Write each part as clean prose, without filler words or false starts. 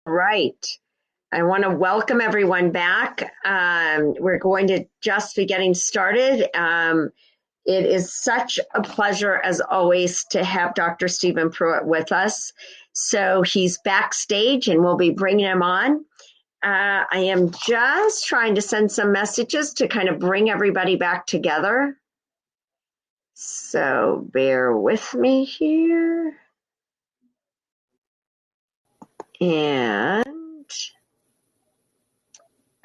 Right. I want to welcome everyone back. We're going to just be getting started. It is such a pleasure, as always, to have Dr. Stephen Pruitt with us. So he's backstage and we'll be bringing him on. I am just trying to send some messages to kind of bring everybody back together. So bear with me here. And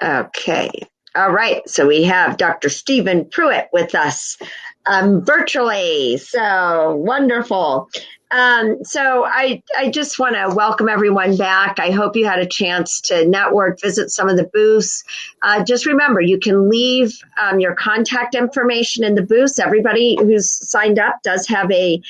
okay. All right. So we have Dr. Stephen Pruitt with us virtually. So wonderful. So I just want to welcome everyone back. I hope you had a chance to network, visit some of the booths. Just remember, you can leave your contact information in the booths. Everybody who's signed up does have a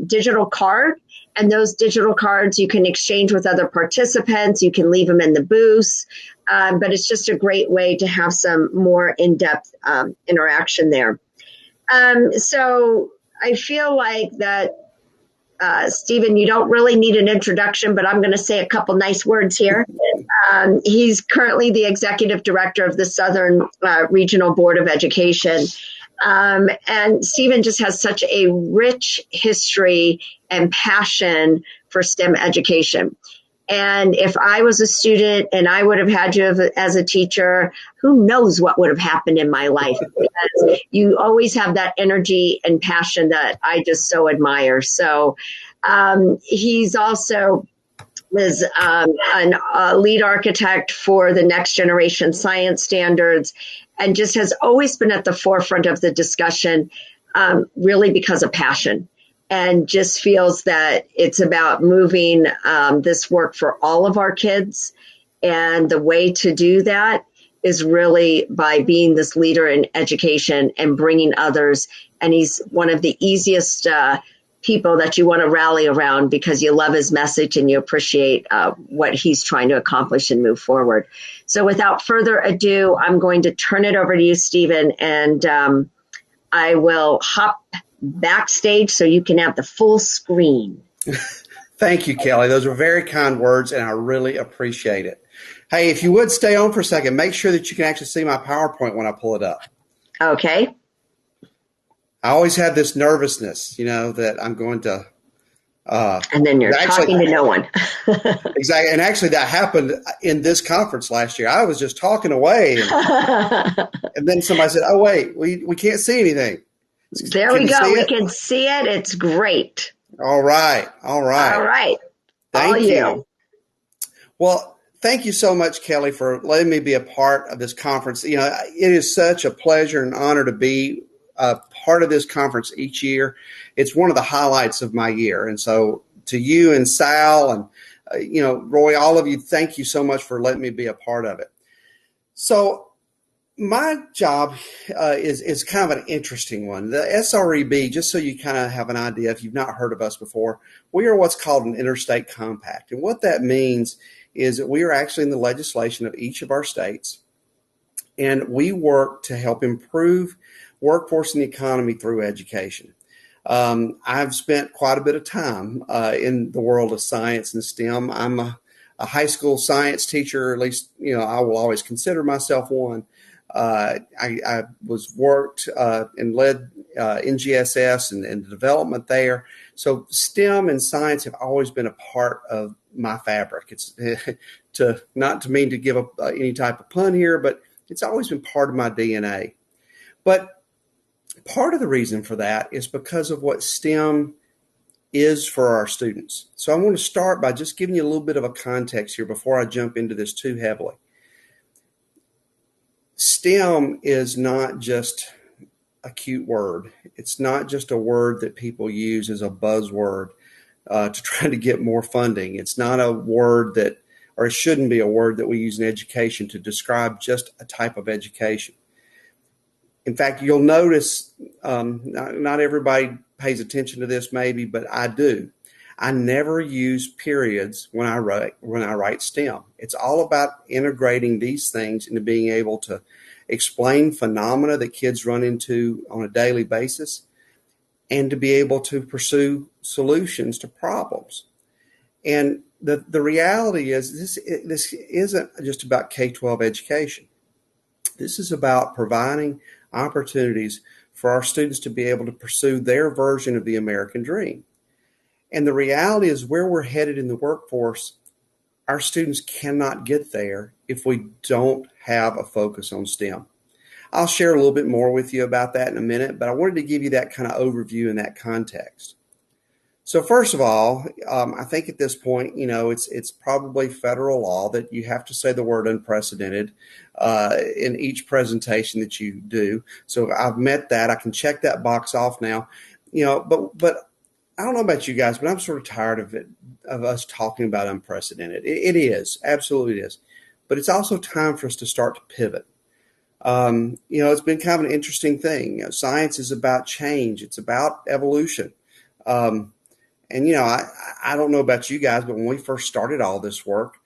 digital card. And those digital cards you can exchange with other participants. You can leave them in the booths. But it's just a great way to have some more in-depth interaction there. So I feel like that, Stephen, you don't really need an introduction, but I'm going to say a couple nice words here. He's currently the executive director of the Southern Regional Board of Education. And Stephen just has such a rich history and passion for STEM education. And if I was a student and I would have had you as a teacher, who knows what would have happened in my life? Because you always have that energy and passion that I just so admire. So he's also was a lead architect for the next generation science standards and just has always been at the forefront of the discussion, really because of passion. And just feels that it's about moving this work for all of our kids. And the way to do that is really by being this leader in education and bringing others. And he's one of the easiest people that you want to rally around because you love his message and you appreciate what he's trying to accomplish and move forward. So without further ado, I'm going to turn it over to you, Stephen, and I will hop backstage so you can have the full screen. Thank you, Kelly. Those are very kind words, and I really appreciate it. Hey, if you would stay on for a second, make sure that you can actually see my PowerPoint when I pull it up. Okay. I always have this nervousness, that I'm going to. And then you're talking to no one. Exactly. And actually, that happened in this conference last year. I was just talking away. And then somebody said, oh, wait, we can't see anything. There we go. We can see it. It's great. All right. Thank you. Well, thank you so much, Kelly, for letting me be a part of this conference. It is such a pleasure and honor to be a part of this conference each year. It's one of the highlights of my year. And so to you and Sal and, Roy, all of you, thank you so much for letting me be a part of it. So my job is kind of an interesting one. The SREB, just so you kind of have an idea, if you've not heard of us before, we are what's called an interstate compact. And what that means is that we are actually in the legislation of each of our states, and we work to help improve workforce and the economy through education. I've spent quite a bit of time in the world of science and STEM. I'm a high school science teacher, or at least, I will always consider myself one. I was worked and led NGSS and the development there. So STEM and science have always been a part of my fabric. It's not to mean to give up any type of pun here, but it's always been part of my DNA. But part of the reason for that is because of what STEM is for our students. So I want to start by just giving you a little bit of a context here before I jump into this too heavily. STEM is not just a cute word. It's not just a word that people use as a buzzword to try to get more funding. It's not a word or it shouldn't be a word that we use in education to describe just a type of education. In fact, you'll notice not everybody pays attention to this maybe, but I do. I never use periods when I write STEM. It's all about integrating these things into being able to explain phenomena that kids run into on a daily basis and to be able to pursue solutions to problems. And the reality is this isn't just about K-12 education. This is about providing opportunities for our students to be able to pursue their version of the American dream. And the reality is where we're headed in the workforce, our students cannot get there if we don't have a focus on STEM. I'll share a little bit more with you about that in a minute, but I wanted to give you that kind of overview in that context. So first of all, I think at this point, it's probably federal law that you have to say the word unprecedented in each presentation that you do. So I've met that. I can check that box off now. But I don't know about you guys, but I'm sort of tired of us talking about unprecedented. It is, absolutely it is. But it's also time for us to start to pivot. It's been kind of an interesting thing. Science is about change. It's about evolution. I don't know about you guys, but when we first started all this work,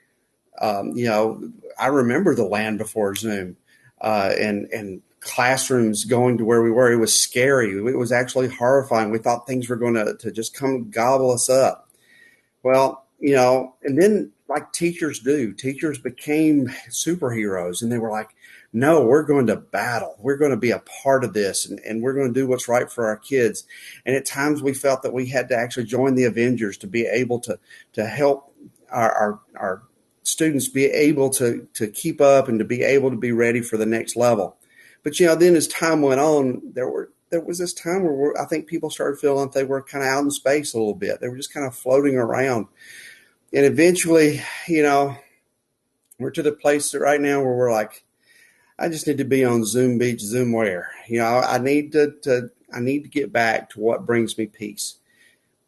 I remember the land before Zoom and classrooms going to where we were. It was scary. It was actually horrifying. We thought things were going to just come gobble us up. Well, and then like teachers became superheroes, and they were like, no, we're going to battle. We're going to be a part of this, and we're going to do what's right for our kids. And at times we felt that we had to actually join the Avengers to be able to help our students be able to keep up and to be able to be ready for the next level. But, then as time went on, there was this time where I think people started feeling like they were kind of out in space a little bit. They were just kind of floating around. And eventually, we're to the place that right now where we're like, I just need to be on Zoom Beach, Zoom where, I need to get back to what brings me peace.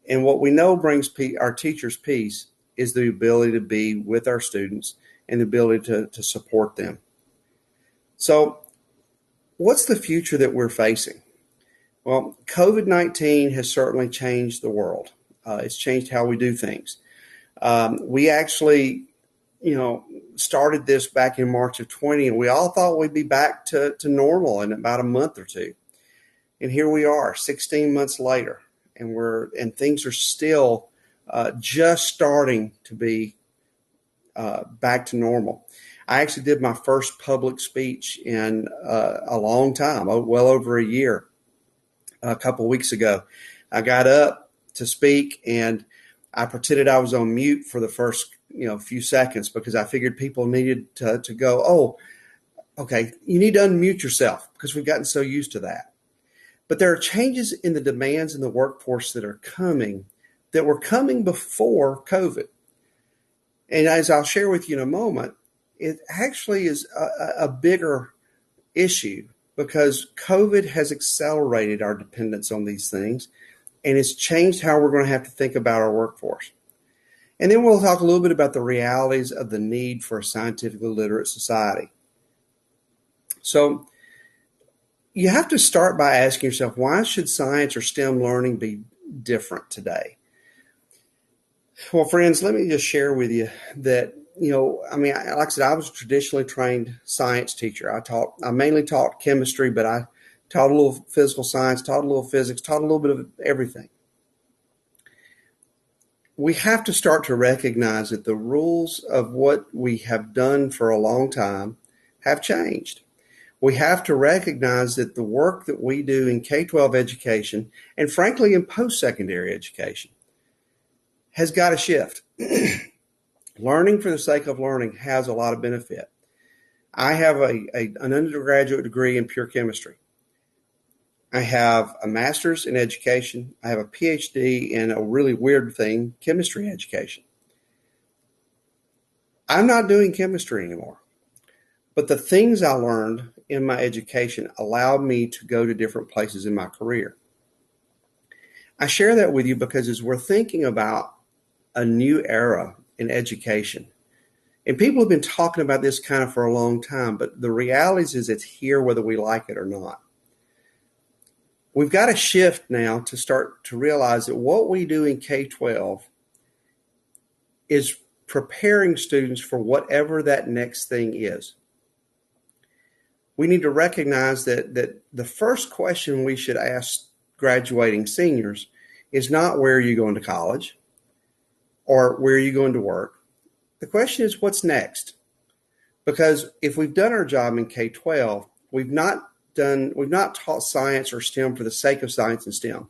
And what we know brings our teachers peace is the ability to be with our students and the ability to support them. So what's the future that we're facing? Well, COVID-19 has certainly changed the world. It's changed how we do things. We actually, started this back in March of 20, and we all thought we'd be back to normal in about a month or two. And here we are 16 months later, and things are still just starting to be back to normal. I actually did my first public speech in a long time, well over a year, a couple of weeks ago. I got up to speak, and I pretended I was on mute for the first few seconds because I figured people needed to go, oh, okay, you need to unmute yourself, because we've gotten so used to that. But there are changes in the demands in the workforce that are coming that were coming before COVID. And as I'll share with you in a moment, it actually is a bigger issue because COVID has accelerated our dependence on these things, and it's changed how we're going to have to think about our workforce. And then we'll talk a little bit about the realities of the need for a scientifically literate society. So you have to start by asking yourself, why should science or STEM learning be different today? Well, friends, let me just share with you that, like I said, I was a traditionally trained science teacher. I mainly taught chemistry, but I taught a little physical science, taught a little physics, taught a little bit of everything. We have to start to recognize that the rules of what we have done for a long time have changed. We have to recognize that the work that we do in K-12 education, and frankly in post-secondary education, has got to shift. Learning for the sake of learning has a lot of benefit. I have an undergraduate degree in pure chemistry. I have a master's in education. I have a PhD in a really weird thing, chemistry education. I'm not doing chemistry anymore, but the things I learned in my education allowed me to go to different places in my career. I share that with you because as we're thinking about a new era in education, and people have been talking about this kind of for a long time, but the reality is it's here whether we like it or not. We've got to shift now to start to realize that what we do in K-12 is preparing students for whatever that next thing is. We need to recognize that the first question we should ask graduating seniors is not where are you going to college or where are you going to work? The question is, what's next? Because if we've done our job in K-12, we've not taught science or STEM for the sake of science and STEM.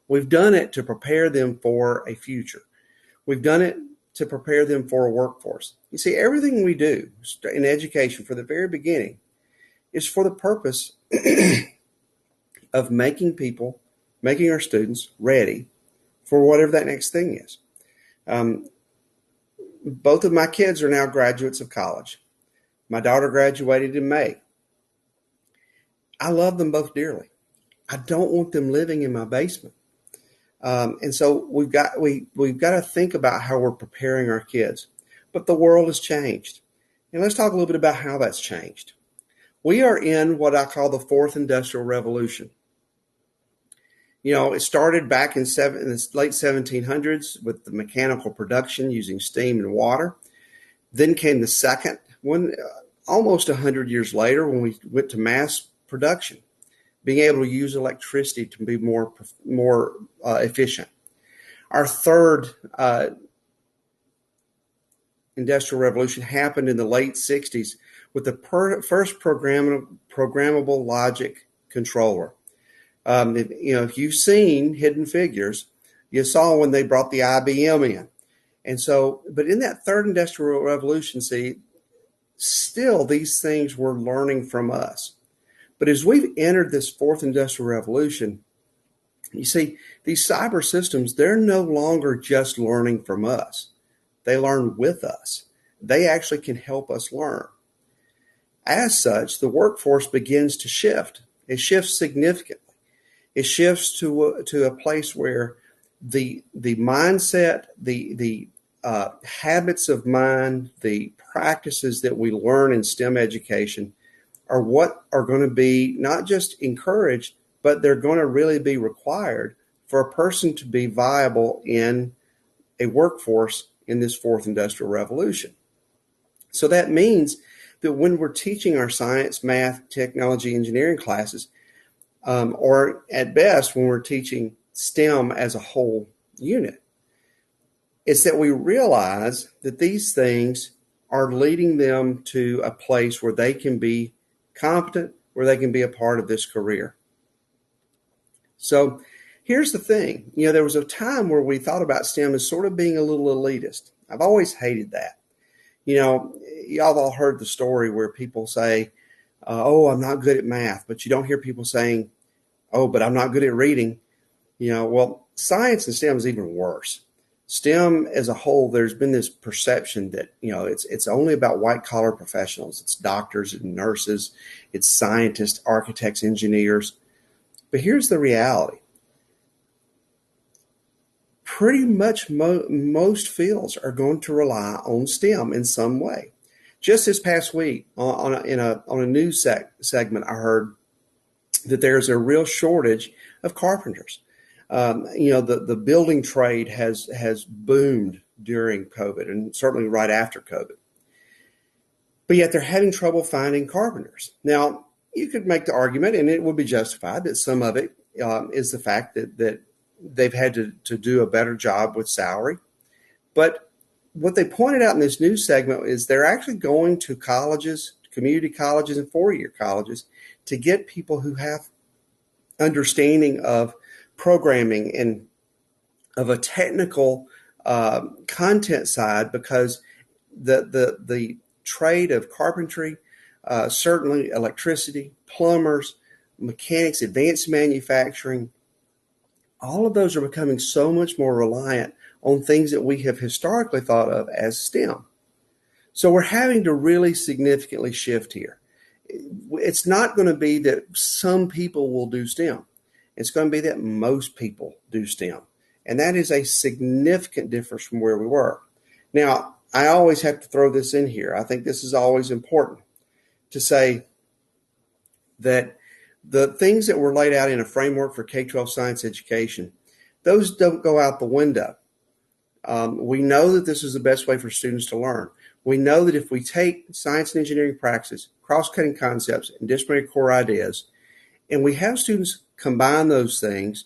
We've done it to prepare them for a future. We've done it to prepare them for a workforce. You see, everything we do in education from the very beginning is for the purpose of making our students ready for whatever that next thing is. Both of my kids are now graduates of college. My daughter graduated in May. I love them both dearly. I don't want them living in my basement. And so we've got to think about how we're preparing our kids. But the world has changed. And let's talk a little bit about how that's changed. We are in what I call the fourth industrial revolution. It started back in the late 1700s with the mechanical production using steam and water. Then came the second one, almost 100 years later, when we went to mass production, being able to use electricity to be more efficient. Our third industrial revolution happened in the late 60s with the first programmable logic controller. If you've seen Hidden Figures, you saw when they brought the IBM in. And so, but in that third industrial revolution, still these things were learning from us. But as we've entered this fourth industrial revolution, you see, these cyber systems, they're no longer just learning from us. They learn with us. They actually can help us learn. As such, the workforce begins to shift. It shifts significantly. It shifts to a place where the mindset, the habits of mind, the practices that we learn in STEM education are what are going to be not just encouraged, but they're going to really be required for a person to be viable in a workforce in this fourth industrial revolution. So that means that when we're teaching our science, math, technology, engineering classes, or at best when we're teaching STEM as a whole unit, it's that we realize that these things are leading them to a place where they can be competent, where they can be a part of this career. So here's the thing. There was a time where we thought about STEM as sort of being a little elitist. I've always hated that. Y'all have all heard the story where people say, oh, I'm not good at math, but you don't hear people saying, oh, but I'm not good at reading. Well, science and STEM is even worse. STEM as a whole, there's been this perception that, it's only about white collar professionals. It's doctors and nurses. It's scientists, architects, engineers. But here's the reality. Pretty much most fields are going to rely on STEM in some way. Just this past week on a news segment, I heard that there's a real shortage of carpenters. The building trade has boomed during COVID and certainly right after COVID. But yet they're having trouble finding carpenters. Now, you could make the argument, and it would be justified, that some of it is the fact that they've had to do a better job with salary. But what they pointed out in this news segment is they're actually going to colleges, community colleges and four-year colleges to get people who have understanding of programming and of a technical content side, because the trade of carpentry, certainly electricity, plumbers, mechanics, advanced manufacturing, all of those are becoming so much more reliant on things that we have historically thought of as STEM. So we're having to really significantly shift here. It's not going to be that some people will do STEM. It's going to be that most people do STEM. And that is a significant difference from where we were. Now, I always have to throw this in here. I think this is always important to say that the things that were laid out in a framework for K-12 science education, those don't go out the window. We know that this is the best way for students to learn. We know that if we take science and engineering practices, cross-cutting concepts, and disciplinary core ideas, and we have students combine those things,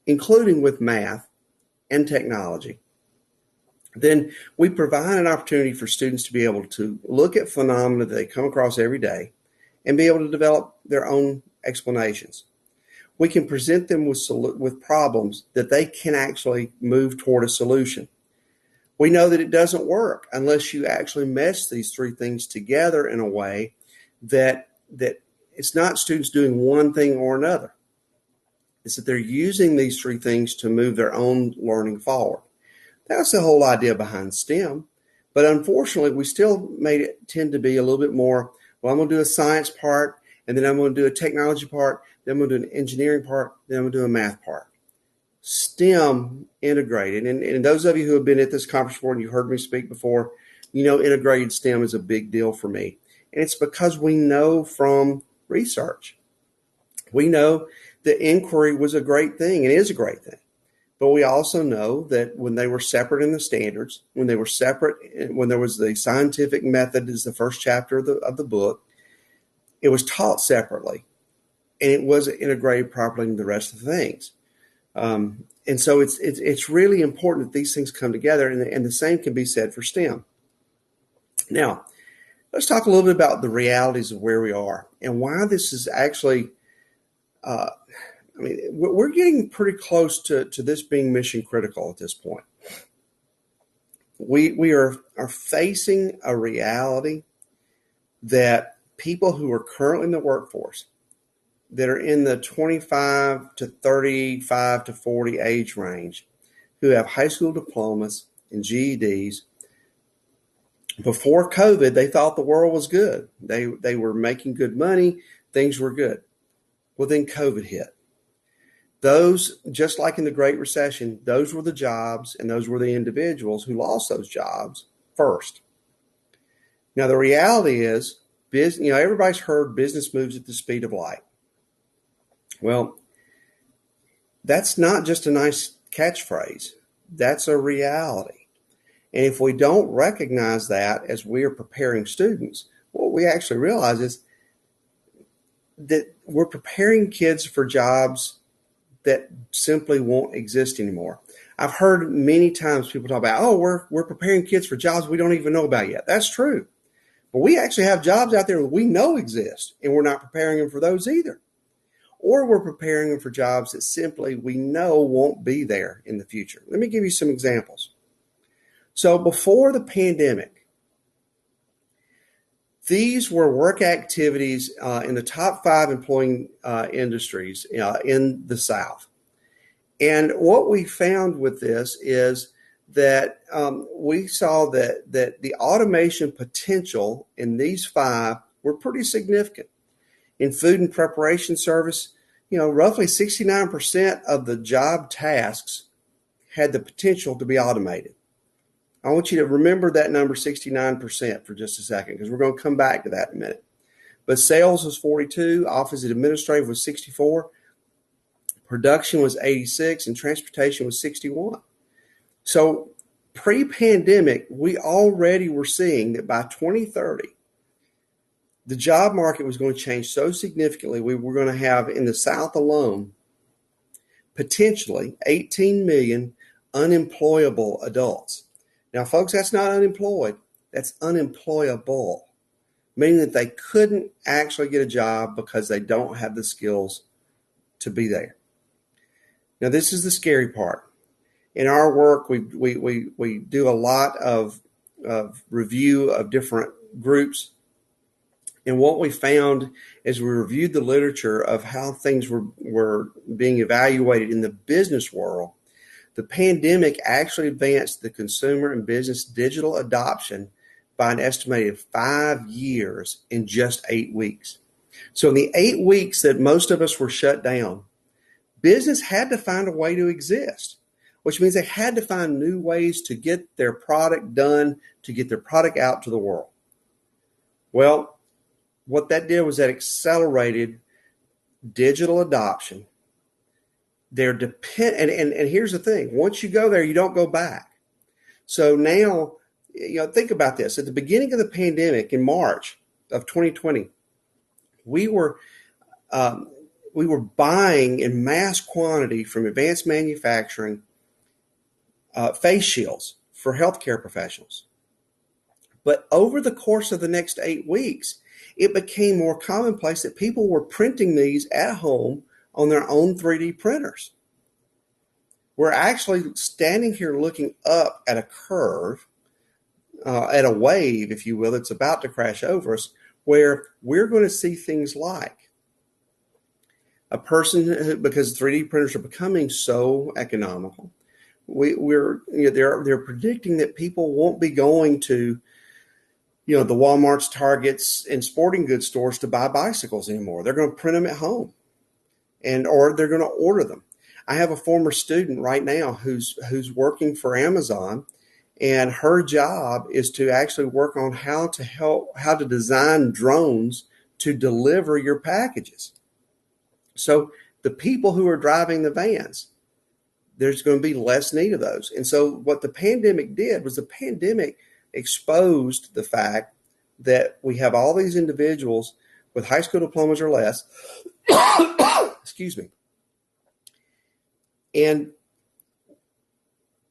including with math and technology, then we provide an opportunity for students to be able to look at phenomena that they come across every day and be able to develop their own explanations. We can present them with problems that they can actually move toward a solution. We know that it doesn't work unless you actually mesh these three things together in a way that it's not students doing one thing or another. It's that they're using these three things to move their own learning forward. That's the whole idea behind STEM. But unfortunately, we still made it tend to be a little bit more, well, I'm going to do a science part, and then I'm going to do a technology part, then I'm going to do an engineering part, then I'm going to do a math part. STEM integrated, and those of you who have been at this conference before and you've heard me speak before, you know integrated STEM is a big deal for me. And it's because we know from research. We know that inquiry was a great thing and is a great thing. But we also know that when they were separate in the standards, when they were separate, when there was the scientific method is the first chapter of the book, it was taught separately and it wasn't integrated properly into the rest of the things. And so it's really important that these things come together, and the same can be said for STEM. Now, let's talk a little bit about the realities of where we are and why this is actually, we're getting pretty close to this being mission critical at this point. We are facing a reality that people who are currently in the workforce, that are in the 25 to 35 to 40 age range, who have high school diplomas and GEDs. Before COVID, they thought the world was good. They were making good money. Things were good. Well, then COVID hit. Those, just like in the Great Recession, those were the jobs and those were the individuals who lost those jobs first. Now, the reality is, everybody's heard business moves at the speed of light. Well, that's not just a nice catchphrase. That's a reality. And if we don't recognize that as we are preparing students, what we actually realize is that we're preparing kids for jobs that simply won't exist anymore. I've heard many times people talk about, we're preparing kids for jobs we don't even know about yet. That's true. But we actually have jobs out there that we know exist, and we're not preparing them for those either. Or we're preparing them for jobs that simply we know won't be there in the future. Let me give you some examples. So before the pandemic, these were work activities in the top 5 employing industries in the South. And what we found with this is that we saw that the automation potential in these 5 were pretty significant. In food and preparation service, roughly 69% of the job tasks had the potential to be automated. I want you to remember that number 69% for just a second, because we're going to come back to that in a minute. But sales was 42, office and administrative was 64, production was 86, and transportation was 61. So pre-pandemic, we already were seeing that by 2030, the job market was going to change so significantly. We were going to have in the South alone, potentially 18 million unemployable adults. Now, folks, that's not unemployed. That's unemployable, meaning that they couldn't actually get a job because they don't have the skills to be there. Now, this is the scary part. In our work, we do a lot of review of different groups. And what we found as we reviewed the literature of how things were being evaluated in the business world, the pandemic actually advanced the consumer and business digital adoption by an estimated 5 years in just 8 weeks. So in the 8 weeks that most of us were shut down, business had to find a way to exist, which means they had to find new ways to get their product done, to get their product out to the world. Well, what that did was that accelerated digital adoption. They're and here's the thing. Once you go there, you don't go back. So now, think about this. At the beginning of the pandemic in March of 2020, we were buying in mass quantity from advanced manufacturing face shields for healthcare professionals. But over the course of the next 8 weeks, it became more commonplace that people were printing these at home on their own 3D printers. We're actually standing here looking up at a curve, at a wave, if you will, that's about to crash over us, where we're going to see things like a person who, because 3D printers are becoming so economical, they're predicting that people won't be going to the Walmarts, Targets, and sporting goods stores to buy bicycles anymore. They're going to print them at home, or they're going to order them. I have a former student right now who's working for Amazon, and her job is to actually work on how to design drones to deliver your packages. So the people who are driving the vans, there's going to be less need of those. And so what the pandemic did was the pandemic exposed the fact that we have all these individuals with high school diplomas or less, excuse me, and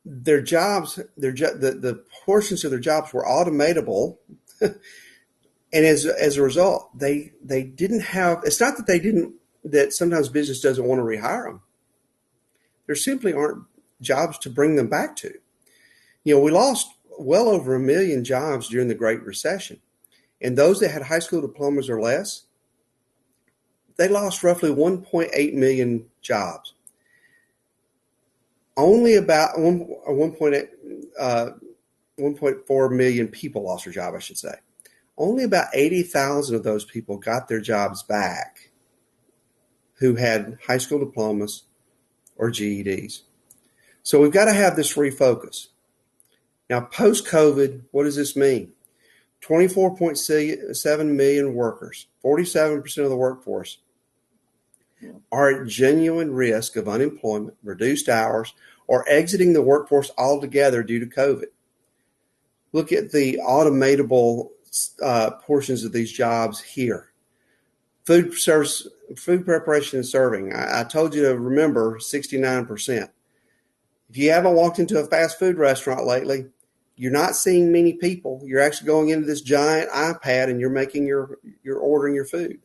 their jobs, the portions of their jobs were automatable. And as a result, they didn't have, it's not that sometimes business doesn't want to rehire them. There simply aren't jobs to bring them back to. We lost well over 1 million jobs during the Great Recession. And those that had high school diplomas or less, they lost roughly 1.8 million jobs. Only about 1.4 million people lost their job, I should say. Only about 80,000 of those people got their jobs back who had high school diplomas or GEDs. So we've got to have this refocus. Now, post-COVID, what does this mean? 24.7 million workers, 47% of the workforce, are at genuine risk of unemployment, reduced hours, or exiting the workforce altogether due to COVID. Look at the automatable portions of these jobs here. Food preparation and serving. I told you to remember 69%. If you haven't walked into a fast food restaurant lately, you're not seeing many people. You're actually going into this giant iPad and you're ordering your food.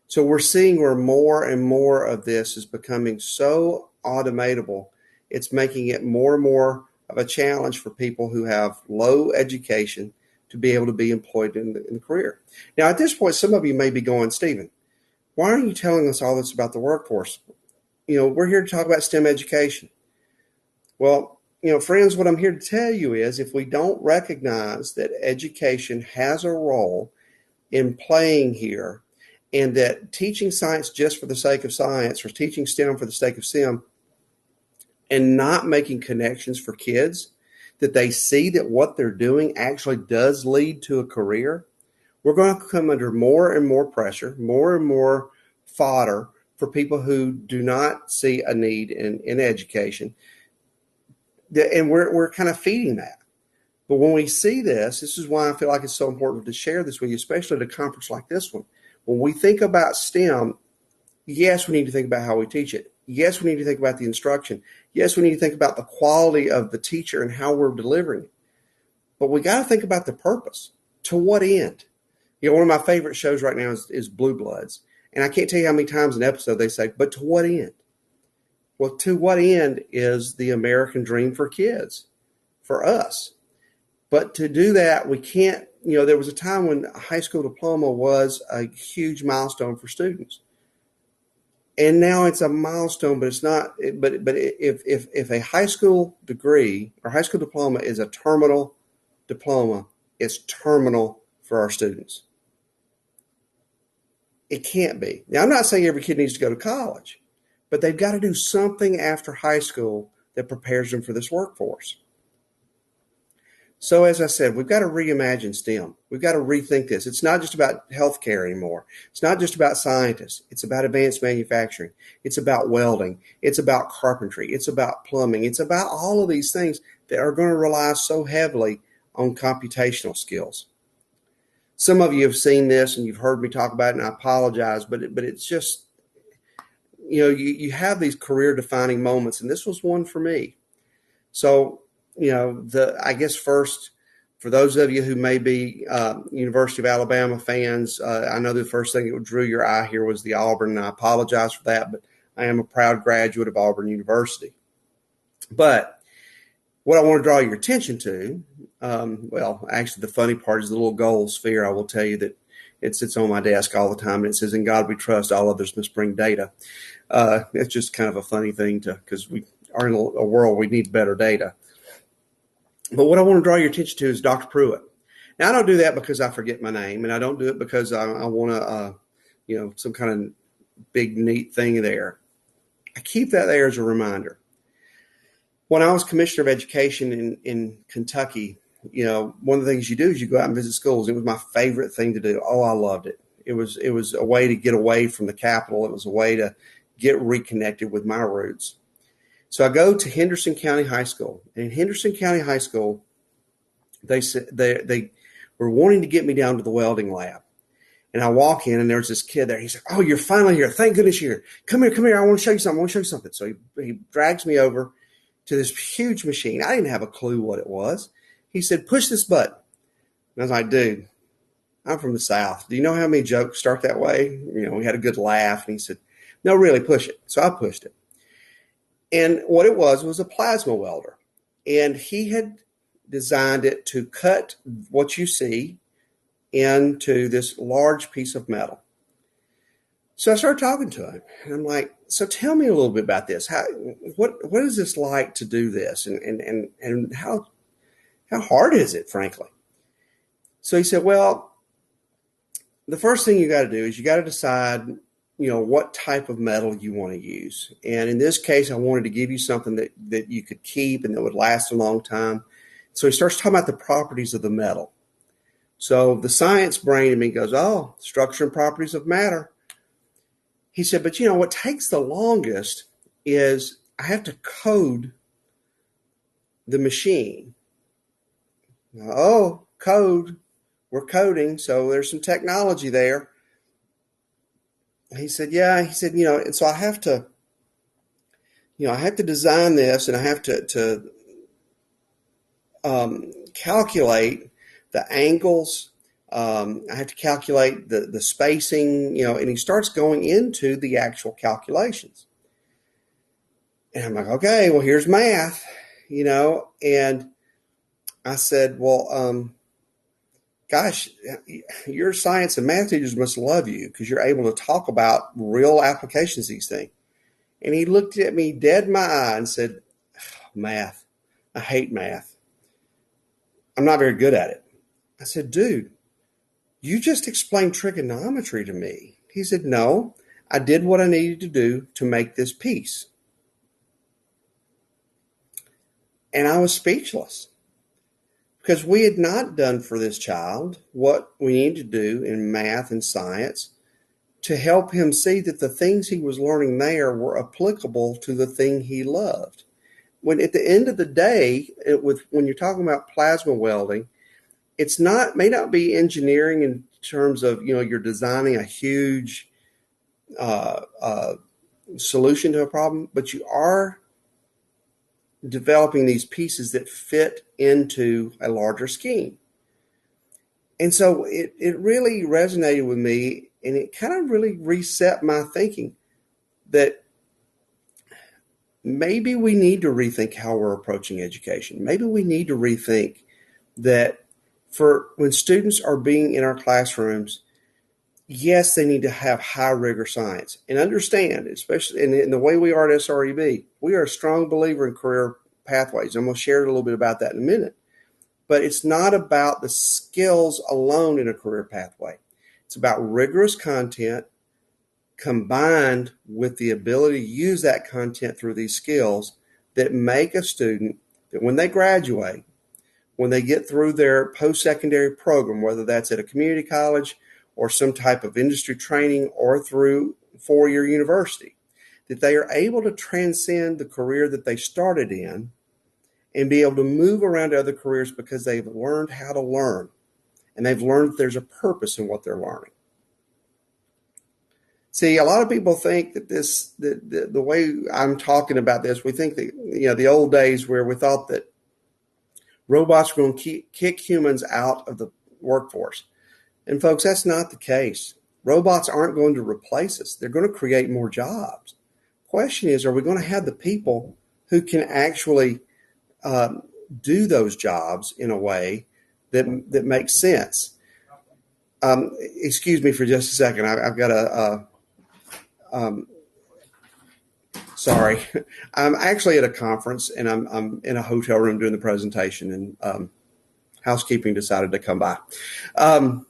So we're seeing where more and more of this is becoming so automatable. It's making it more and more of a challenge for people who have low education to be able to be employed in the career. Now, at this point, some of you may be going, Stephen, why aren't you telling us all this about the workforce? We're here to talk about STEM education. Well, friends, what I'm here to tell you is if we don't recognize that education has a role in playing here, and that teaching science just for the sake of science or teaching STEM for the sake of STEM and not making connections for kids, that they see that what they're doing actually does lead to a career, we're going to come under more and more pressure, more and more fodder for people who do not see a need in education. And we're kind of feeding that. But when we see this is why I feel like it's so important to share this with you, especially at a conference like this one. When we think about STEM, yes, we need to think about how we teach it. Yes, we need to think about the instruction. Yes, we need to think about the quality of the teacher and how we're delivering it. But we got to think about the purpose. To what end? One of my favorite shows right now is Blue Bloods. And I can't tell you how many times an episode they say, but to what end? Well, to what end is the American dream for kids, for us? But to do that, we can't, there was a time when a high school diploma was a huge milestone for students. And now it's a milestone, but it's not, but if a high school degree or high school diploma is a terminal diploma, it's terminal for our students. It can't be. Now, I'm not saying every kid needs to go to college, but they've got to do something after high school that prepares them for this workforce. So as I said, we've got to reimagine STEM. We've got to rethink this. It's not just about healthcare anymore. It's not just about scientists. It's about advanced manufacturing. It's about welding. It's about carpentry. It's about plumbing. It's about all of these things that are going to rely so heavily on computational skills. Some of you have seen this and you've heard me talk about it, and I apologize, but it's just, you have these career defining moments, and this was one for me. So I guess first, for those of you who may be University of Alabama fans, I know the first thing that drew your eye here was the Auburn, and I apologize for that, but I am a proud graduate of Auburn University. But what I want to draw your attention to, actually, the funny part is the little gold sphere. I will tell you that it sits on my desk all the time, and it says, "In God we trust, all others must bring data." It's just kind of a funny thing because we are in a world we need better data. But what I want to draw your attention to is Dr. Pruitt. Now, I don't do that because I forget my name, and I don't do it because I want to, some kind of big, neat thing there. I keep that there as a reminder. When I was commissioner of education in Kentucky, one of the things you do is you go out and visit schools. It was my favorite thing to do. Oh, I loved it. It was a way to get away from the capital. It was a way to get reconnected with my roots. So I go to Henderson County High School, and in Henderson County High School, they were wanting to get me down to the welding lab. And I walk in, and there's this kid there. He's like, "Oh, you're finally here. Thank goodness you're here. Come here. I want to show you something. So he drags me over to this huge machine. I didn't have a clue what it was. He said, "Push this button." And I was like, "Dude, I'm from the South. Do you know how many jokes start that way?" We had a good laugh. And he said, "No, really, push it." So I pushed it. And what it was a plasma welder. And he had designed it to cut what you see into this large piece of metal. So I started talking to him, and I'm like, "So tell me a little bit about this. What is this like to do this? And how hard is it, frankly?" So he said, "Well, the first thing you got to do is you got to decide, what type of metal you want to use. And in this case, I wanted to give you something that you could keep and that would last a long time." So he starts talking about the properties of the metal. So the science brain in me goes, "Oh, structure and properties of matter." He said, "But what takes the longest is I have to code the machine." "Oh, code. We're coding. So there's some technology there." He said, "Yeah." He said, "And so I have to design this, and I have to calculate the angles. I have to calculate the spacing, and he starts going into the actual calculations. And I'm like, "Okay, well, here's math, and I said, "Well, gosh, your science and math teachers must love you because you're able to talk about real applications of these things." And he looked at me dead in my eye and said, "Math. I hate math. I'm not very good at it." I said, "Dude, you just explained trigonometry to me." He said, "No, I did what I needed to do to make this piece." And I was speechless because we had not done for this child what we needed to do in math and science to help him see that the things he was learning there were applicable to the thing he loved. When at the end of the day, when you're talking about plasma welding, may not be engineering in terms of, you're designing a huge solution to a problem, but you are developing these pieces that fit into a larger scheme. And so it really resonated with me, and it kind of really reset my thinking that maybe we need to rethink how we're approaching education. Maybe we need to rethink that for when students are being in our classrooms, yes, they need to have high rigor science and understand, especially in the way we are at SREB, we are a strong believer in career pathways. I'm going to share a little bit about that in a minute. But it's not about the skills alone in a career pathway. It's about rigorous content combined with the ability to use that content through these skills that make a student that when they graduate, when they get through their post-secondary program, whether that's at a community college or some type of industry training or through four-year university, that they are able to transcend the career that they started in and be able to move around to other careers because they've learned how to learn, and they've learned that there's a purpose in what they're learning. See, a lot of people think that the way I'm talking about this, we think that, the old days where we thought that robots are going to kick humans out of the workforce. And folks, that's not the case. Robots aren't going to replace us. They're going to create more jobs. Question is, are we going to have the people who can actually do those jobs in a way that makes sense? Excuse me for just a second. I've got sorry. I'm actually at a conference and I'm in a hotel room doing the presentation, and housekeeping decided to come by.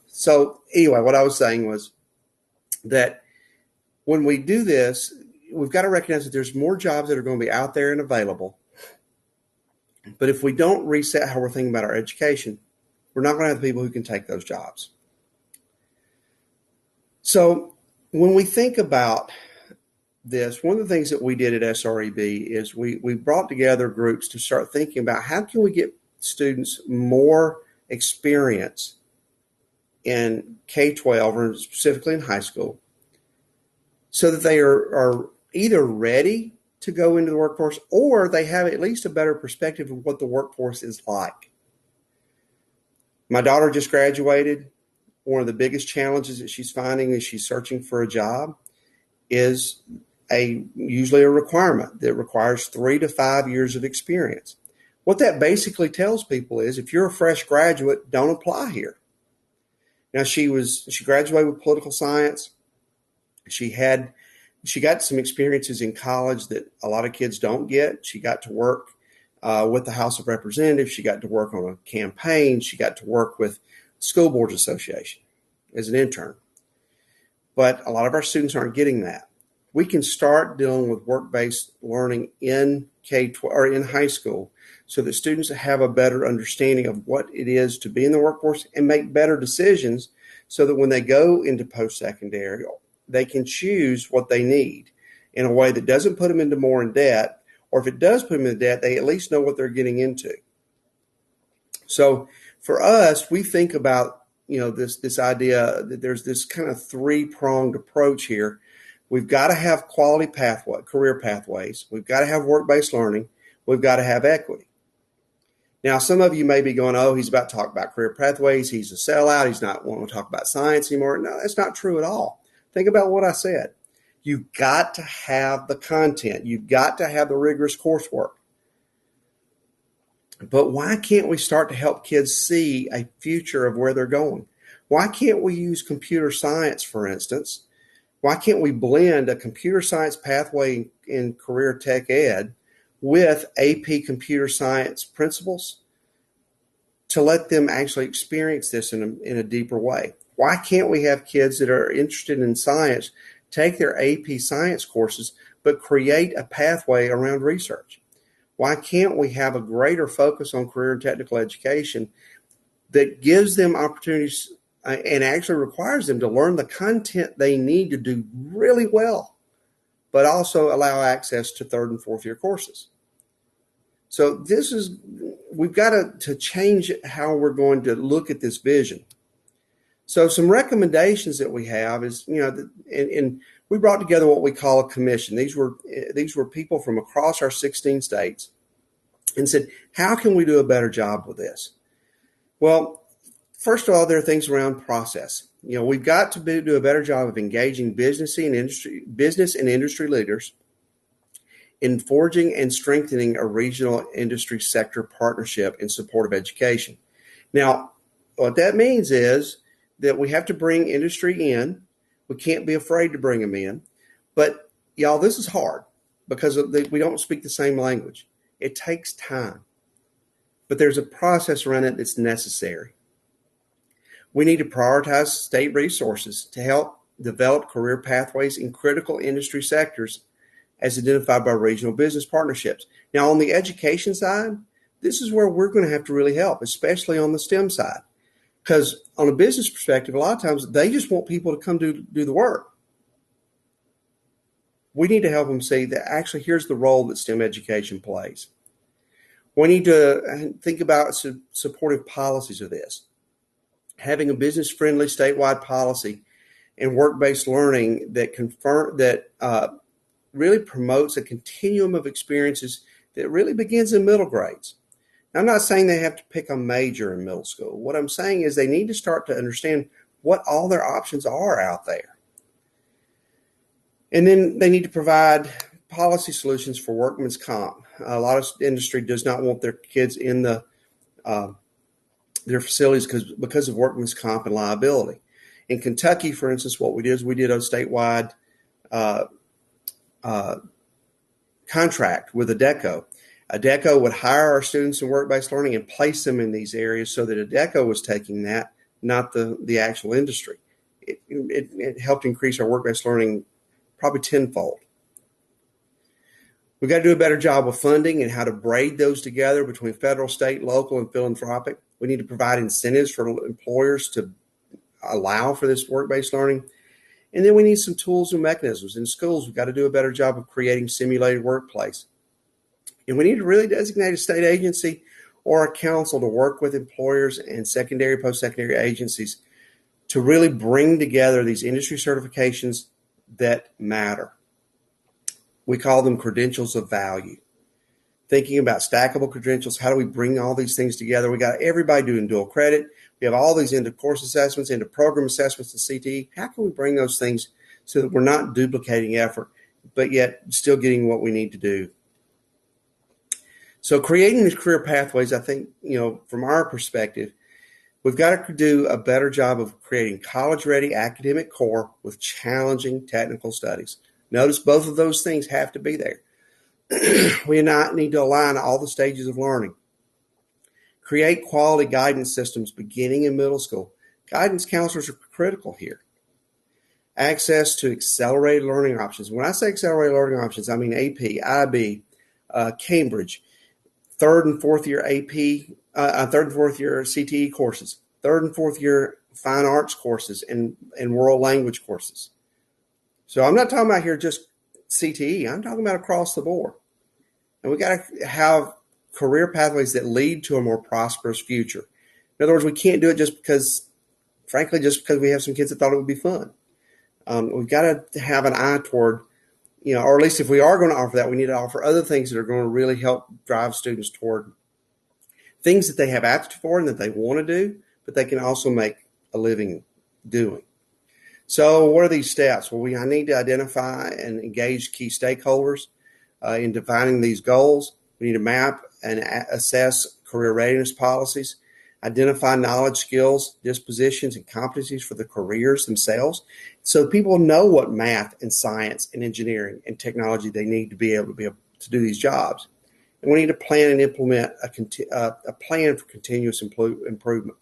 So anyway, what I was saying was that when we do this, we've got to recognize that there's more jobs that are going to be out there and available. But if we don't reset how we're thinking about our education, we're not going to have the people who can take those jobs. So when we think about this, one of the things that we did at SREB is we brought together groups to start thinking about how can we get students more experience in K-12 or specifically in high school so that they are either ready to go into the workforce or they have at least a better perspective of what the workforce is like. My daughter just graduated. One of the biggest challenges that she's finding as she's searching for a job is usually a requirement that requires 3 to 5 years of experience. What that basically tells people is if you're a fresh graduate, don't apply here. Now she graduated with political science. She got some experiences in college that a lot of kids don't get. She got to work with the House of Representatives. She got to work on a campaign. She got to work with School Boards Association as an intern. But a lot of our students aren't getting that. We can start dealing with work-based learning in K-12 or in high school so that students have a better understanding of what it is to be in the workforce and make better decisions so that when they go into post-secondary, they can choose what they need in a way that doesn't put them into more in debt, or if it does put them in debt, they at least know what they're getting into. So for us, we think about, this idea that there's this kind of 3-pronged approach here. We've got to have quality career pathways. We've got to have work-based learning. We've got to have equity. Now, some of you may be going, oh, he's about to talk about career pathways. He's a sellout. He's not wanting to talk about science anymore. No, that's not true at all. Think about what I said. You've got to have the content. You've got to have the rigorous coursework. But why can't we start to help kids see a future of where they're going? Why can't we use computer science, for instance? Why can't we blend a computer science pathway in career tech ed with AP computer science principles to let them actually experience this in a deeper way? Why can't we have kids that are interested in science take their AP science courses but create a pathway around research? Why can't we have a greater focus on career and technical education that gives them opportunities and actually requires them to learn the content they need to do really well, but also allow access to 3rd and 4th year courses? So we've got to change how we're going to look at this vision. So some recommendations that we have is, and we brought together what we call a commission. These were people from across our 16 states and said, how can we do a better job with this? Well, first of all, there are things around process. We've got to do a better job of engaging business and industry leaders in forging and strengthening a regional industry sector partnership in support of education. Now, what that means is that we have to bring industry in. We can't be afraid to bring them in. But y'all, this is hard because we don't speak the same language. It takes time. But there's a process around it that's necessary. We need to prioritize state resources to help develop career pathways in critical industry sectors as identified by regional business partnerships. Now, on the education side, this is where we're going to have to really help, especially on the STEM side. Because on a business perspective, a lot of times they just want people to come do the work. We need to help them see that actually here's the role that STEM education plays. We need to think about supportive policies of this. Having a business-friendly statewide policy and work-based learning that really promotes a continuum of experiences that really begins in middle grades. I'm not saying they have to pick a major in middle school. What I'm saying is they need to start to understand what all their options are out there. And then they need to provide policy solutions for workman's comp. A lot of industry does not want their kids in their facilities because of workman's comp and liability. In Kentucky, for instance, what we did is we did a statewide uh, uh, contract with ADECO. ADECO would hire our students in work-based learning and place them in these areas so that ADECO was taking that, not the actual industry. It helped increase our work-based learning probably tenfold. We've got to do a better job of funding and how to braid those together between federal, state, local, and philanthropic. We need to provide incentives for employers to allow for this work-based learning. And then we need some tools and mechanisms. In schools, we've got to do a better job of creating simulated workplace. And we need to really designate a state agency or a council to work with employers and secondary, post-secondary agencies to really bring together these industry certifications that matter. We call them credentials of value. Thinking about stackable credentials, how do we bring all these things together? We got everybody doing dual credit. We have all these into course assessments, into program assessments and CTE. How can we bring those things so that we're not duplicating effort, but yet still getting what we need to do? So creating these career pathways, I think, from our perspective, we've got to do a better job of creating college-ready academic core with challenging technical studies. Notice both of those things have to be there. We need to align all the stages of learning. Create quality guidance systems beginning in middle school. Guidance counselors are critical here. Access to accelerated learning options. When I say accelerated learning options, I mean AP, IB, Cambridge, third and fourth year CTE courses, third and fourth year fine arts courses, and world language courses. So I'm not talking about here just CTE. I'm talking about across the board. And we got to have career pathways that lead to a more prosperous future. In other words, we can't do it just because we have some kids that thought it would be fun. We've got to have an eye toward, or at least if we are going to offer that, we need to offer other things that are going to really help drive students toward things that they have aptitude for and that they want to do, but they can also make a living doing. So what are these steps? Well, I need to identify and engage key stakeholders in defining these goals. We need to map and assess career readiness policies, identify knowledge, skills, dispositions, and competencies for the careers themselves so people know what math and science and engineering and technology they need to be able to do these jobs. And we need to plan and implement a plan for continuous improvement.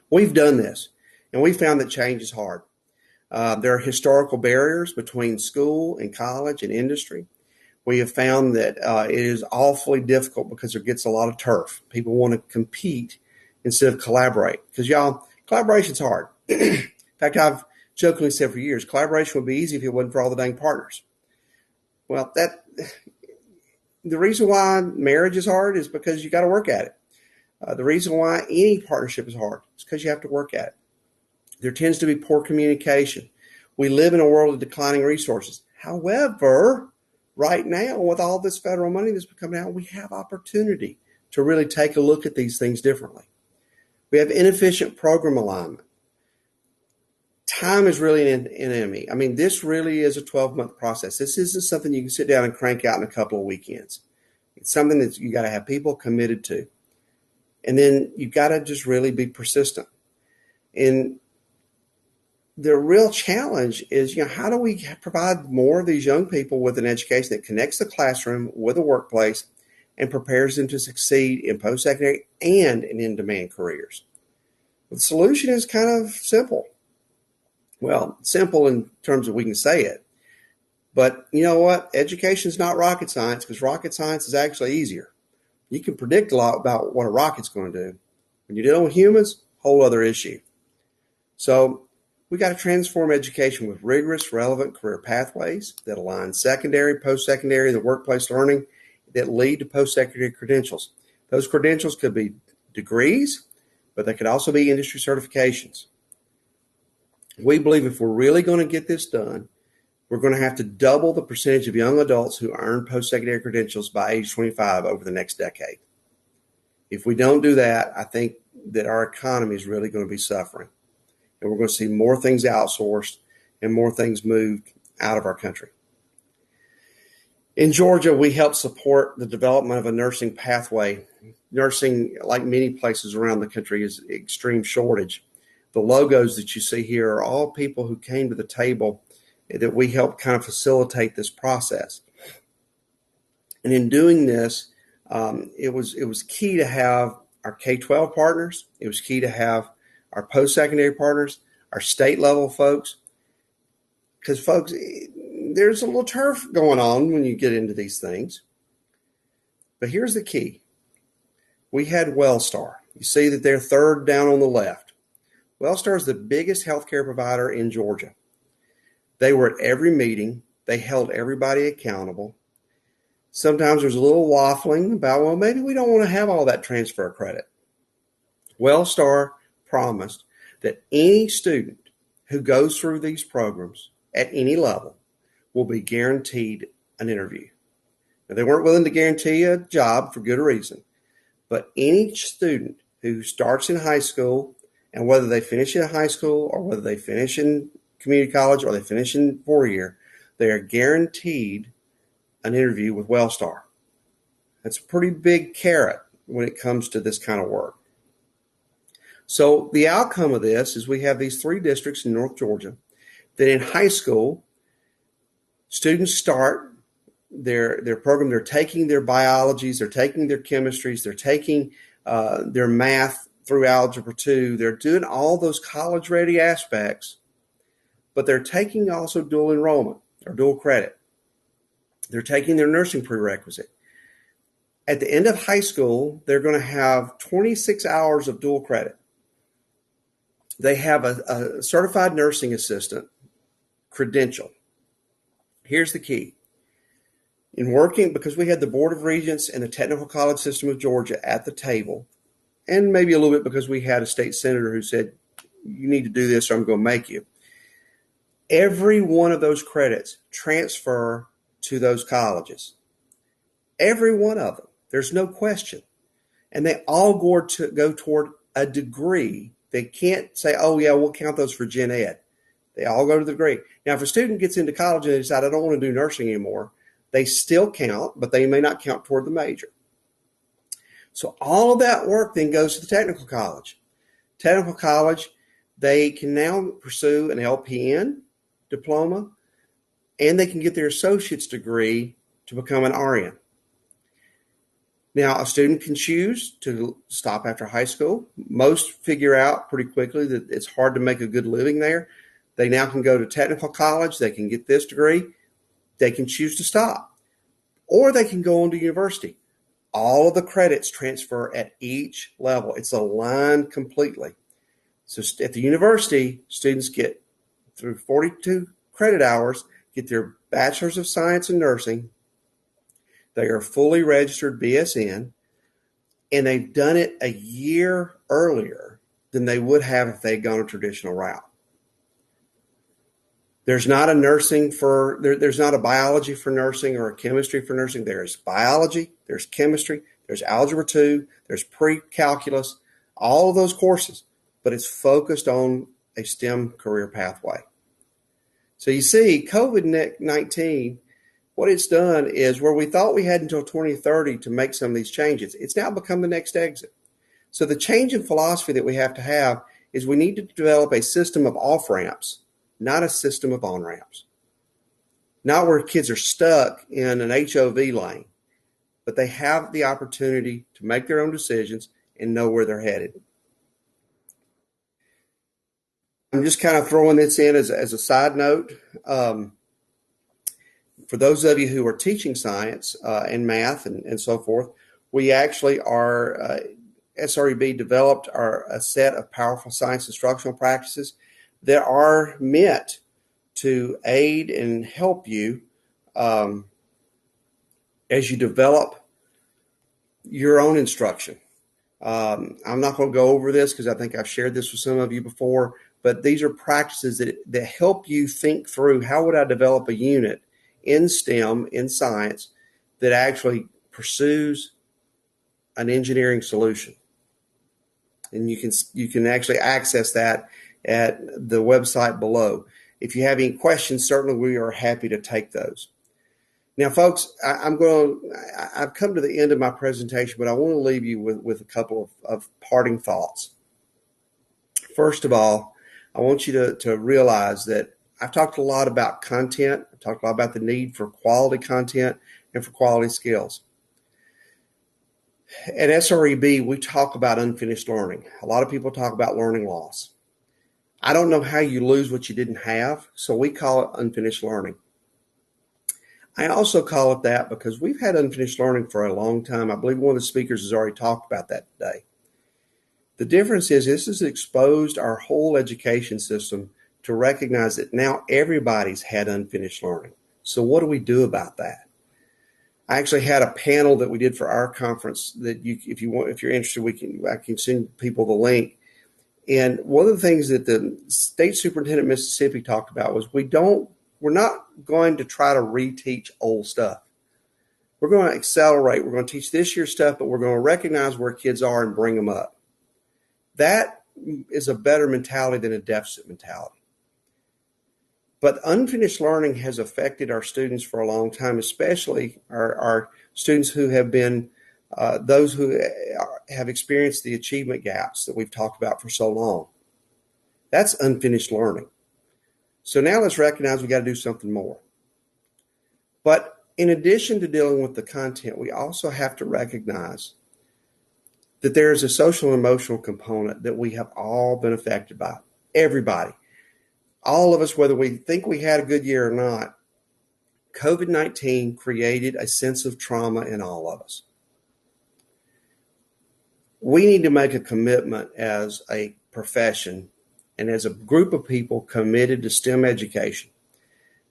We've done this. And we found that change is hard. There are historical barriers between school and college and industry. We have found that it is awfully difficult because there gets a lot of turf. People want to compete instead of collaborate. Because, collaboration is hard. In fact, I've jokingly said for years, collaboration would be easy if it wasn't for all the dang partners. Well, the reason why marriage is hard is because you got to work at it. The reason why any partnership is hard is because you have to work at it. There tends to be poor communication. We live in a world of declining resources. However, right now, with all this federal money that's coming out, we have opportunity to really take a look at these things differently. We have inefficient program alignment. Time is really an enemy. I mean, this really is a 12-month process. This isn't something you can sit down and crank out in a couple of weekends. It's something that you got to have people committed to. And then you got to just really be persistent. And the real challenge is, how do we provide more of these young people with an education that connects the classroom with the workplace and prepares them to succeed in post-secondary and in-demand careers? The solution is kind of simple. Well, simple in terms of we can say it. But you know what? Education is not rocket science, because rocket science is actually easier. You can predict a lot about what a rocket's going to do. When you're dealing with humans, whole other issue. So we got to transform education with rigorous, relevant career pathways that align secondary, post-secondary, and the workplace learning that lead to post-secondary credentials. Those credentials could be degrees, but they could also be industry certifications. We believe if we're really going to get this done, we're going to have to double the percentage of young adults who earn post-secondary credentials by age 25 over the next decade. If we don't do that, I think that our economy is really going to be suffering. And we're going to see more things outsourced and more things moved out of our country. In Georgia, we help support the development of a nursing pathway. Nursing, like many places around the country, is an extreme shortage. The logos that you see here are all people who came to the table that we helped kind of facilitate this process. And in doing this, it was key to have our K-12 partners. It was key to have our post-secondary partners, our state level folks, because folks, there's a little turf going on when you get into these things. But here's the key. We had Wellstar. You see that they're third down on the left. Wellstar is the biggest healthcare provider in Georgia. They were at every meeting. They held everybody accountable. Sometimes there's a little waffling about, well, maybe we don't want to have all that transfer credit. Wellstar promised that any student who goes through these programs at any level will be guaranteed an interview. Now, they weren't willing to guarantee a job for good reason, but any student who starts in high school, and whether they finish in high school or whether they finish in community college or they finish in 4-year, they are guaranteed an interview with Wellstar. That's a pretty big carrot when it comes to this kind of work. So the outcome of this is we have these 3 districts in North Georgia that in high school, students start their program. They're taking their biologies, they're taking their chemistries, they're taking their math through Algebra 2. They're doing all those college-ready aspects, but they're taking also dual enrollment or dual credit. They're taking their nursing prerequisite. At the end of high school, they're going to have 26 hours of dual credit. They have a certified nursing assistant credential. Here's the key. In working, because we had the Board of Regents and the Technical College System of Georgia at the table, and maybe a little bit because we had a state senator who said, you need to do this or I'm going to make you. Every one of those credits transfer to those colleges. Every one of them. There's no question. And they all go toward a degree. They can't say, oh, yeah, we'll count those for gen ed. They all go to the degree. Now, if a student gets into college and they decide, I don't want to do nursing anymore, they still count, but they may not count toward the major. So all of that work then goes to the technical college. Technical college, they can now pursue an LPN diploma, and they can get their associate's degree to become an RN. Now, a student can choose to stop after high school. Most figure out pretty quickly that it's hard to make a good living there. They now can go to technical college. They can get this degree. They can choose to stop. Or they can go on to university. All of the credits transfer at each level. It's aligned completely. So at the university, students get through 42 credit hours, get their Bachelor's of Science in Nursing. They are fully registered BSN, and they've done it a year earlier than they would have if they'd gone a traditional route. There's not there's not a biology for nursing or a chemistry for nursing. There's biology, there's chemistry, there's Algebra 2, there's pre-calculus, all of those courses, but it's focused on a STEM career pathway. So you see, COVID-19, what it's done is where we thought we had until 2030 to make some of these changes, it's now become the next exit. So the change in philosophy that we have to have is we need to develop a system of off-ramps, not a system of on-ramps. Not where kids are stuck in an HOV lane, but they have the opportunity to make their own decisions and know where they're headed. I'm just kind of throwing this in as a side note. For those of you who are teaching science and math and so forth, we actually are, SREB developed a set of powerful science instructional practices that are meant to aid and help you as you develop your own instruction. I'm not going to go over this because I think I've shared this with some of you before, but these are practices that help you think through how would I develop a unit in STEM, in science, that actually pursues an engineering solution. And you can actually access that at the website below. If you have any questions, certainly we are happy to take those. Now, folks, I've come to the end of my presentation, but I want to leave you with a couple of parting thoughts. First of all, I want you to realize that I've talked a lot about content. I've talked a lot about the need for quality content and for quality skills. At SREB, we talk about unfinished learning. A lot of people talk about learning loss. I don't know how you lose what you didn't have, so we call it unfinished learning. I also call it that because we've had unfinished learning for a long time. I believe one of the speakers has already talked about that today. The difference is this has exposed our whole education system to recognize that now everybody's had unfinished learning. So what do we do about that? I actually had a panel that we did for our conference that if you're interested, I can send people the link. And one of the things that the state superintendent of Mississippi talked about was we're not going to try to reteach old stuff. We're going to accelerate. We're going to teach this year's stuff, but we're going to recognize where kids are and bring them up. That is a better mentality than a deficit mentality. But unfinished learning has affected our students for a long time, especially our students who have been those who have experienced the achievement gaps that we've talked about for so long. That's unfinished learning. So now let's recognize we got to do something more. But in addition to dealing with the content, we also have to recognize that there is a social and emotional component that we have all been affected by. Everybody. All of us, whether we think we had a good year or not, COVID-19 created a sense of trauma in all of us. We need to make a commitment as a profession and as a group of people committed to STEM education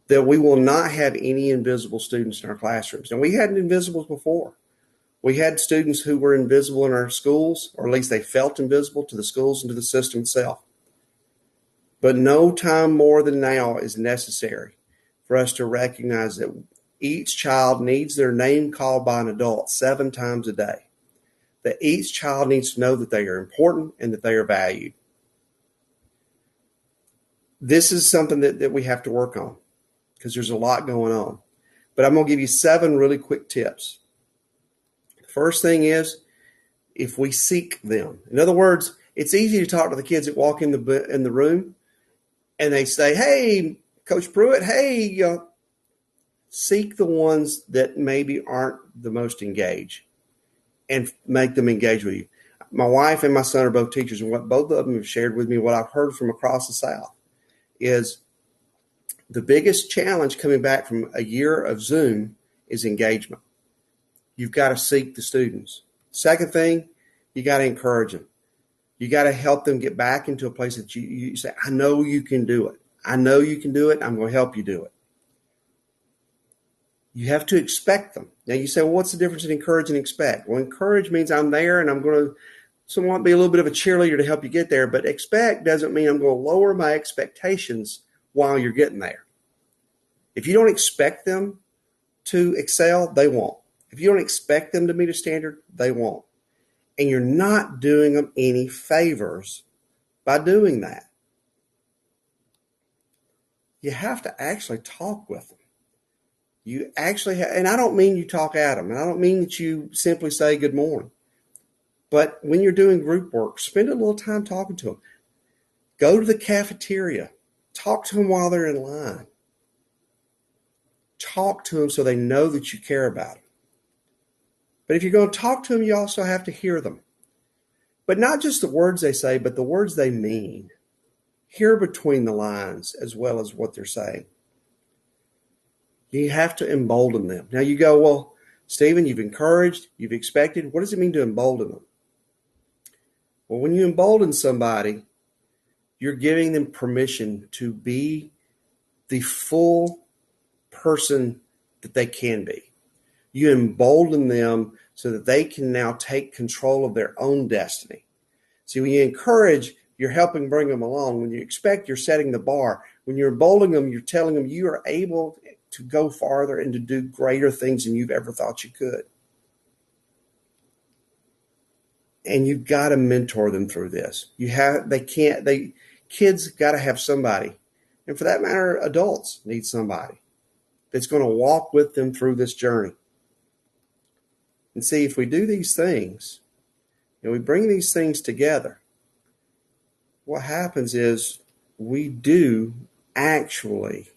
that we will not have any invisible students in our classrooms. And we had invisibles before. We had students who were invisible in our schools, or at least they felt invisible to the schools and to the system itself. But no time more than now is necessary for us to recognize that each child needs their name called by an adult 7 times a day. That each child needs to know that they are important and that they are valued. This is something that we have to work on because there's a lot going on. But I'm going to give you 7 really quick tips. The first thing is if we seek them. In other words, it's easy to talk to the kids that walk in the room and they say, hey, Coach Pruitt, hey, seek the ones that maybe aren't the most engaged and make them engage with you. My wife and my son are both teachers, and what both of them have shared with me, what I've heard from across the South, is the biggest challenge coming back from a year of Zoom is engagement. You've got to seek the students. Second thing, you got to encourage them. You got to help them get back into a place that you say, I know you can do it. I know you can do it. I'm going to help you do it. You have to expect them. Now you say, well, what's the difference in encourage and expect? Well, encourage means I'm there and I'm going to somewhat be a little bit of a cheerleader to help you get there. But expect doesn't mean I'm going to lower my expectations while you're getting there. If you don't expect them to excel, they won't. If you don't expect them to meet a standard, they won't. And you're not doing them any favors by doing that. You have to actually talk with them. You actually and I don't mean you talk at them. And I don't mean that you simply say good morning. But when you're doing group work, spend a little time talking to them. Go to the cafeteria. Talk to them while they're in line. Talk to them so they know that you care about them. But if you're going to talk to them, you also have to hear them. But not just the words they say, but the words they mean. Hear between the lines as well as what they're saying. You have to embolden them. Now you go, well, Stephen, you've encouraged, you've expected. What does it mean to embolden them? Well, when you embolden somebody, you're giving them permission to be the full person that they can be. You embolden them so that they can now take control of their own destiny. See, when you encourage, you're helping bring them along. When you expect, you're setting the bar. When you're emboldening them, you're telling them you are able to go farther and to do greater things than you've ever thought you could. and you've got to mentor them through this. Kids got to have somebody, and for that matter, adults need somebody that's going to walk with them through this journey. And see, if we do these things and we bring these things together, what happens is we do actually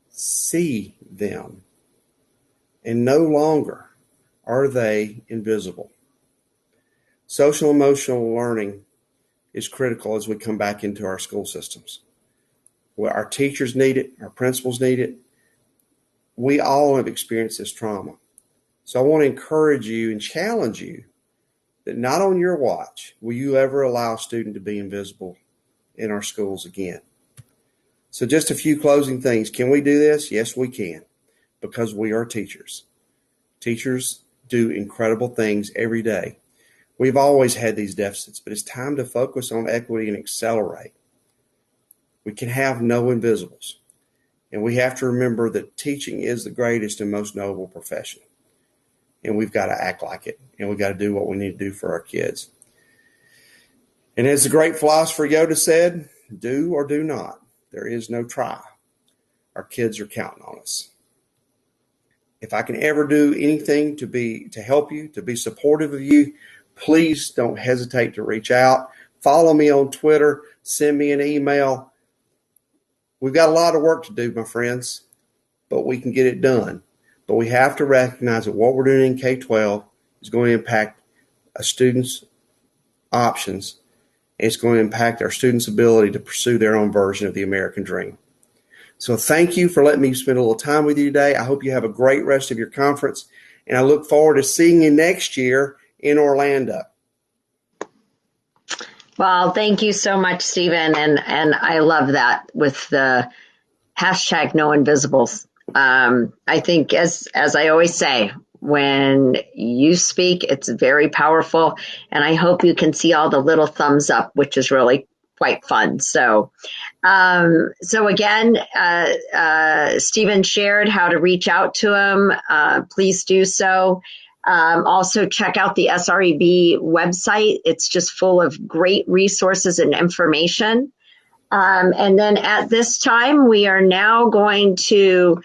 see them, and no longer are they invisible. Social emotional learning is critical as we come back into our school systems. Well, our teachers need it, our principals need it. We all have experienced this trauma. So I want to encourage you and challenge you that not on your watch will you ever allow a student to be invisible in our schools again. So just a few closing things. Can we do this? Yes, we can, because we are teachers. Teachers do incredible things every day. We've always had these deficits, but it's time to focus on equity and accelerate. We can have no invisibles. And we have to remember that teaching is the greatest and most noble profession. And we've got to act like it. And we've got to do what we need to do for our kids. And as the great philosopher Yoda said, do or do not. There is no try. Our kids are counting on us. If I can ever do anything to help you, to be supportive of you, please don't hesitate to reach out. Follow me on Twitter. Send me an email. We've got a lot of work to do, my friends, but we can get it done. But we have to recognize that what we're doing in K-12 is going to impact a student's options. It's going to impact our students' ability to pursue their own version of the American dream. So thank you for letting me spend a little time with you today. I hope you have a great rest of your conference, and I look forward to seeing you next year in Orlando. Well, thank you so much, Stephen. And I love that with the hashtag no invisibles. I think as I always say, when you speak, it's very powerful. And I hope you can see all the little thumbs up, which is really quite fun. So again, Stephen shared how to reach out to him. Please do so. Also check out the SREB website. It's just full of great resources and information. And then at this time, we are now going to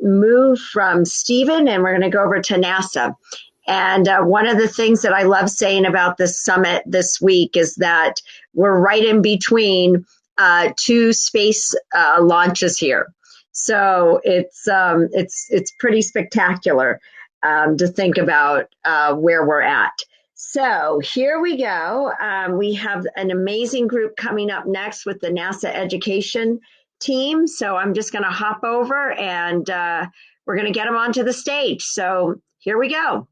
move from Stephen, and we're going to go over to NASA. And one of the things that I love saying about this summit this week is that we're right in between two space launches here. So it's pretty spectacular to think about where we're at. So here we go. We have an amazing group coming up next with the NASA education team. So I'm just going to hop over and we're going to get them onto the stage. So here we go.